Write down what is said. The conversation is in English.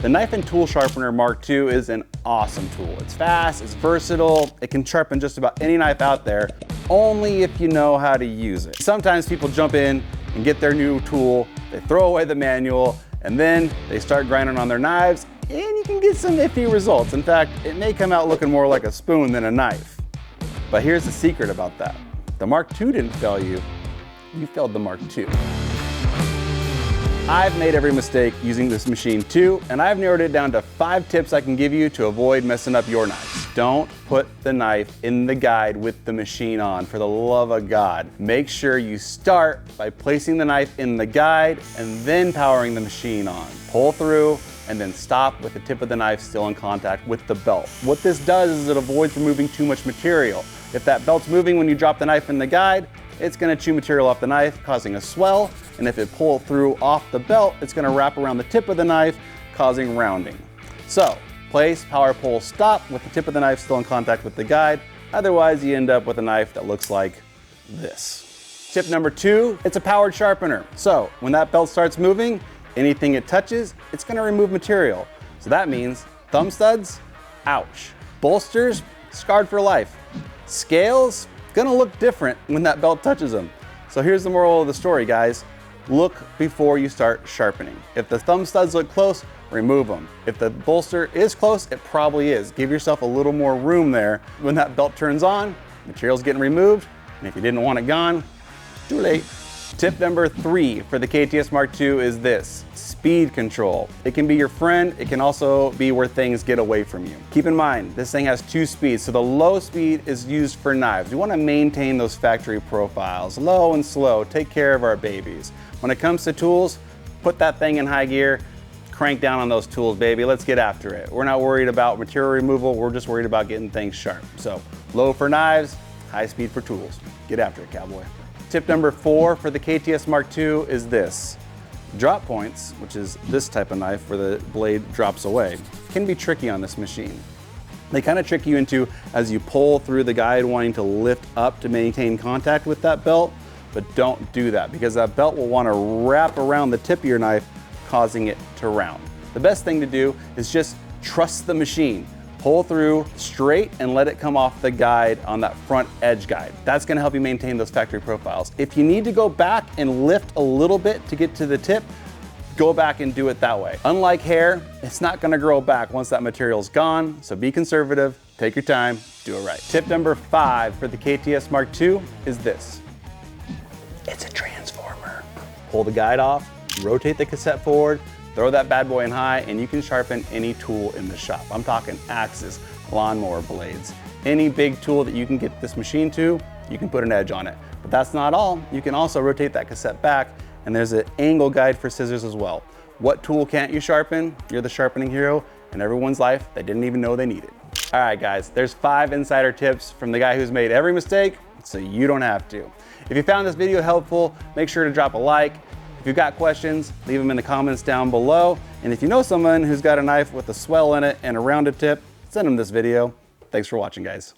The Knife and Tool Sharpener Mk.2 is an awesome tool. It's fast, it's versatile, it can sharpen just about any knife out there, only if you know how to use it. Sometimes people jump in and get their new tool, they throw away the manual, and then they start grinding on their knives, and you can get some iffy results. In fact, it may come out looking more like a spoon than a knife. But here's the secret about that. The Mk.2 didn't fail you, you failed the Mk.2. I've made every mistake using this machine too, and I've narrowed it down to 5 tips I can give you to avoid messing up your knives. Don't put the knife in the guide with the machine on, for the love of God. Make sure you start by placing the knife in the guide and then powering the machine on. Pull through and then stop with the tip of the knife still in contact with the belt. What this does is it avoids removing too much material. If that belt's moving when you drop the knife in the guide, it's going to chew material off the knife, causing a swell, and if it pulls through off the belt, it's going to wrap around the tip of the knife, causing rounding. So, place, power, pull, stop with the tip of the knife still in contact with the guide. Otherwise, you end up with a knife that looks like this. Tip number 2, it's a powered sharpener. So, when that belt starts moving, anything it touches, it's going to remove material. So that means thumb studs, ouch. Bolsters, scarred for life. Scales, gonna look different when that belt touches them. So here's the moral of the story, guys. Look before you start sharpening. If the thumb studs look close, remove them. If the bolster is close, it probably is. Give yourself a little more room there. When that belt turns on, material's getting removed, and if you didn't want it gone, too late. Tip number 3 for the KTS Mk.2 is this: speed control. It can be your friend, it can also be where things get away from you. Keep in mind, this thing has 2 speeds, so the low speed is used for knives. We want to maintain those factory profiles, low and slow, take care of our babies. When it comes to tools, put that thing in high gear, crank down on those tools, baby, let's get after it. We're not worried about material removal, we're just worried about getting things sharp. So, low for knives, high speed for tools. Get after it, cowboy. Tip number 4 for the KTS Mk.2 is this. Drop points, which is this type of knife where the blade drops away, can be tricky on this machine. They kind of trick you into, as you pull through the guide, wanting to lift up to maintain contact with that belt, but don't do that because that belt will want to wrap around the tip of your knife, causing it to round. The best thing to do is just trust the machine. Pull through straight and let it come off the guide on that front edge guide. That's gonna help you maintain those factory profiles. If you need to go back and lift a little bit to get to the tip, go back and do it that way. Unlike hair, it's not gonna grow back once that material's gone, so be conservative, take your time, do it right. Tip number 5 for the KTS Mk.2 is this. It's a transformer. Pull the guide off, rotate the cassette forward, throw that bad boy in high, and you can sharpen any tool in the shop. I'm talking axes, lawnmower blades. Any big tool that you can get this machine to, you can put an edge on it. But that's not all. You can also rotate that cassette back, and there's an angle guide for scissors as well. What tool can't you sharpen? You're the sharpening hero in everyone's life that didn't even know they needed. All right, guys, there's 5 insider tips from the guy who's made every mistake, so you don't have to. If you found this video helpful, make sure to drop a like. If you've got questions, leave them in the comments down below. And if you know someone who's got a knife with a swell in it and a rounded tip, send them this video. Thanks for watching, guys.